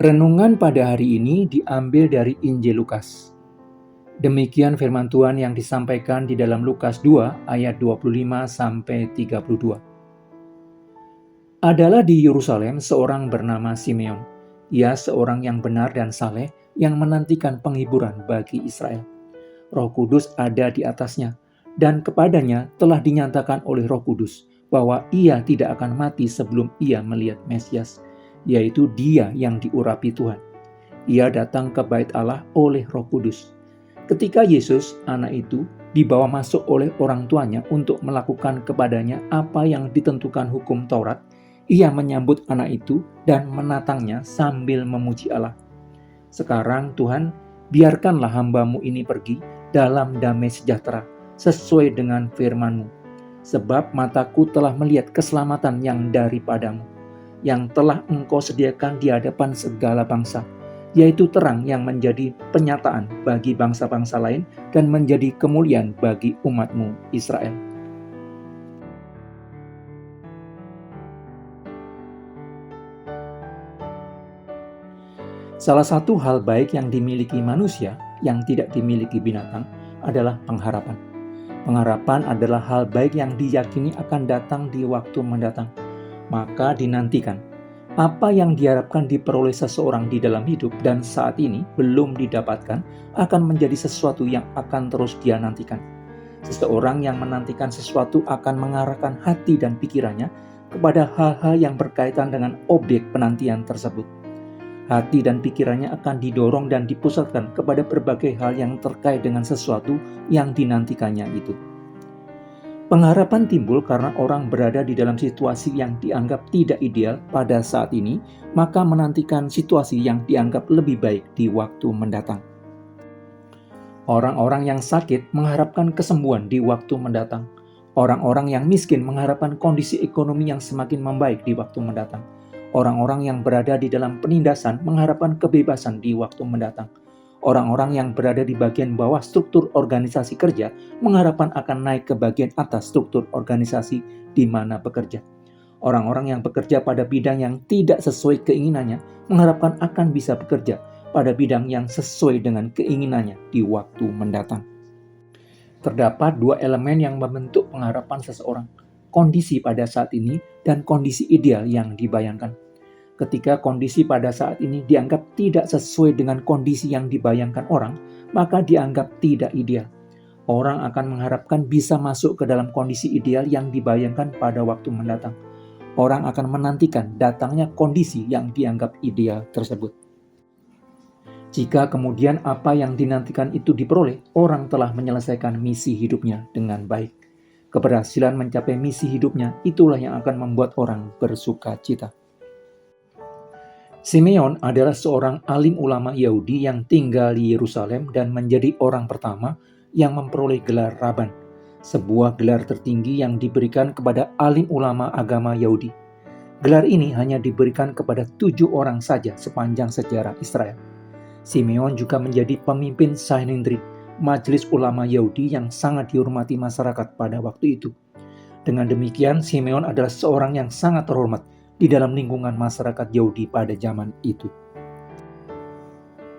Renungan pada hari ini diambil dari Injil Lukas. Demikian firman Tuhan yang disampaikan di dalam Lukas 2 ayat 25 sampai 32. Adalah di Yerusalem seorang bernama Simeon. Ia seorang yang benar dan saleh yang menantikan penghiburan bagi Israel. Roh Kudus ada di atasnya, dan kepadanya telah dinyatakan oleh Roh Kudus bahwa ia tidak akan mati sebelum ia melihat Mesias, yaitu Dia yang diurapi Tuhan. Ia datang ke bait Allah oleh Roh Kudus. Ketika Yesus, anak itu, dibawa masuk oleh orang tuanya untuk melakukan kepadanya apa yang ditentukan hukum Taurat, ia menyambut anak itu dan menatangnya sambil memuji Allah. Sekarang Tuhan, biarkanlah hamba-Mu ini pergi dalam damai sejahtera, sesuai dengan firman-Mu. Sebab mataku telah melihat keselamatan yang daripada-Mu, yang telah Engkau sediakan di hadapan segala bangsa, yaitu terang yang menjadi penyataan bagi bangsa-bangsa lain dan menjadi kemuliaan bagi umat-Mu Israel. Salah satu hal baik yang dimiliki manusia yang tidak dimiliki binatang adalah pengharapan. Pengharapan adalah hal baik yang diyakini akan datang di waktu mendatang. Maka dinantikan. Apa yang diharapkan diperoleh seseorang di dalam hidup dan saat ini belum didapatkan akan menjadi sesuatu yang akan terus dia nantikan. Seseorang yang menantikan sesuatu akan mengarahkan hati dan pikirannya kepada hal-hal yang berkaitan dengan objek penantian tersebut. Hati dan pikirannya akan didorong dan dipusatkan kepada berbagai hal yang terkait dengan sesuatu yang dinantikannya itu. Pengharapan timbul karena orang berada di dalam situasi yang dianggap tidak ideal pada saat ini, maka menantikan situasi yang dianggap lebih baik di waktu mendatang. Orang-orang yang sakit mengharapkan kesembuhan di waktu mendatang. Orang-orang yang miskin mengharapkan kondisi ekonomi yang semakin membaik di waktu mendatang. Orang-orang yang berada di dalam penindasan mengharapkan kebebasan di waktu mendatang. Orang-orang yang berada di bagian bawah struktur organisasi kerja mengharapkan akan naik ke bagian atas struktur organisasi di mana bekerja. Orang-orang yang bekerja pada bidang yang tidak sesuai keinginannya mengharapkan akan bisa bekerja pada bidang yang sesuai dengan keinginannya di waktu mendatang. Terdapat dua elemen yang membentuk pengharapan seseorang, kondisi pada saat ini dan kondisi ideal yang dibayangkan. Ketika kondisi pada saat ini dianggap tidak sesuai dengan kondisi yang dibayangkan orang, maka dianggap tidak ideal. Orang akan mengharapkan bisa masuk ke dalam kondisi ideal yang dibayangkan pada waktu mendatang. Orang akan menantikan datangnya kondisi yang dianggap ideal tersebut. Jika kemudian apa yang dinantikan itu diperoleh, orang telah menyelesaikan misi hidupnya dengan baik. Keberhasilan mencapai misi hidupnya itulah yang akan membuat orang bersuka cita. Simeon adalah seorang alim ulama Yahudi yang tinggal di Yerusalem dan menjadi orang pertama yang memperoleh gelar Raban, sebuah gelar tertinggi yang diberikan kepada alim ulama agama Yahudi. Gelar ini hanya diberikan kepada 7 orang saja sepanjang sejarah Israel. Simeon juga menjadi pemimpin Sanhedrin, majelis ulama Yahudi yang sangat dihormati masyarakat pada waktu itu. Dengan demikian, Simeon adalah seorang yang sangat terhormat di dalam lingkungan masyarakat Yahudi pada zaman itu.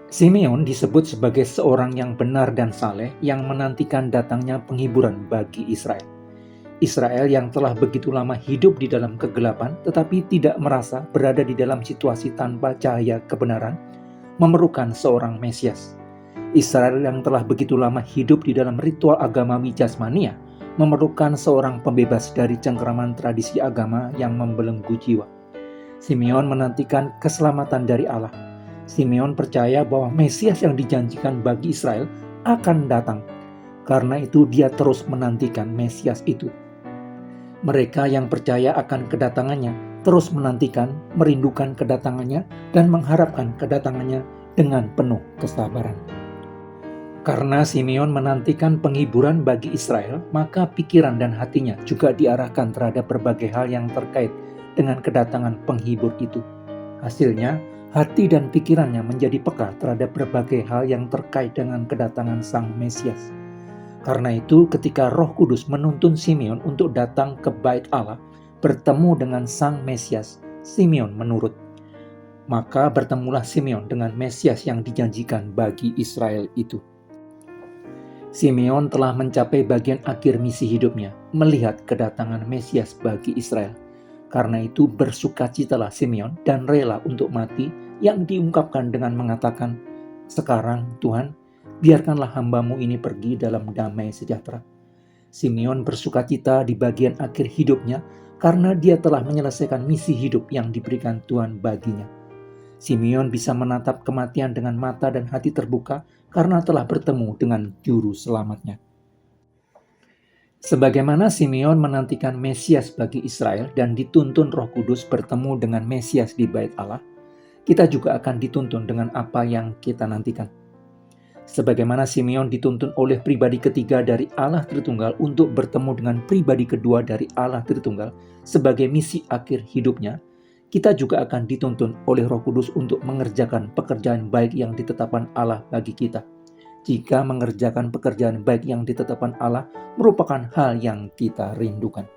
Simeon disebut sebagai seorang yang benar dan saleh yang menantikan datangnya penghiburan bagi Israel. Israel yang telah begitu lama hidup di dalam kegelapan tetapi tidak merasa berada di dalam situasi tanpa cahaya kebenaran, memerlukan seorang Mesias. Israel yang telah begitu lama hidup di dalam ritual agamawi jasmania memerlukan seorang pembebas dari cengkeraman tradisi agama yang membelenggu jiwa. Simeon menantikan keselamatan dari Allah. Simeon percaya bahwa Mesias yang dijanjikan bagi Israel akan datang. Karena itu dia terus menantikan Mesias itu. Mereka yang percaya akan kedatangannya terus menantikan, merindukan kedatangannya, dan mengharapkan kedatangannya dengan penuh kesabaran. Karena Simeon menantikan penghiburan bagi Israel, maka pikiran dan hatinya juga diarahkan terhadap berbagai hal yang terkait dengan kedatangan penghibur itu. Hasilnya, hati dan pikirannya menjadi peka terhadap berbagai hal yang terkait dengan kedatangan Sang Mesias. Karena itu, ketika Roh Kudus menuntun Simeon untuk datang ke bait Allah, bertemu dengan Sang Mesias, Simeon menurut. Maka bertemulah Simeon dengan Mesias yang dijanjikan bagi Israel itu. Simeon telah mencapai bagian akhir misi hidupnya, melihat kedatangan Mesias bagi Israel. Karena itu bersukacitalah Simeon dan rela untuk mati, yang diungkapkan dengan mengatakan, "Sekarang Tuhan, biarkanlah hambamu ini pergi dalam damai sejahtera." Simeon bersukacita di bagian akhir hidupnya karena dia telah menyelesaikan misi hidup yang diberikan Tuhan baginya. Simeon bisa menatap kematian dengan mata dan hati terbuka karena telah bertemu dengan juru selamatnya. Sebagaimana Simeon menantikan Mesias bagi Israel dan dituntun Roh Kudus bertemu dengan Mesias di Bait Allah, kita juga akan dituntun dengan apa yang kita nantikan. Sebagaimana Simeon dituntun oleh pribadi ketiga dari Allah Tritunggal untuk bertemu dengan pribadi kedua dari Allah Tritunggal sebagai misi akhir hidupnya, kita juga akan dituntun oleh Roh Kudus untuk mengerjakan pekerjaan baik yang ditetapkan Allah bagi kita. Jika mengerjakan pekerjaan baik yang ditetapkan Allah merupakan hal yang kita rindukan.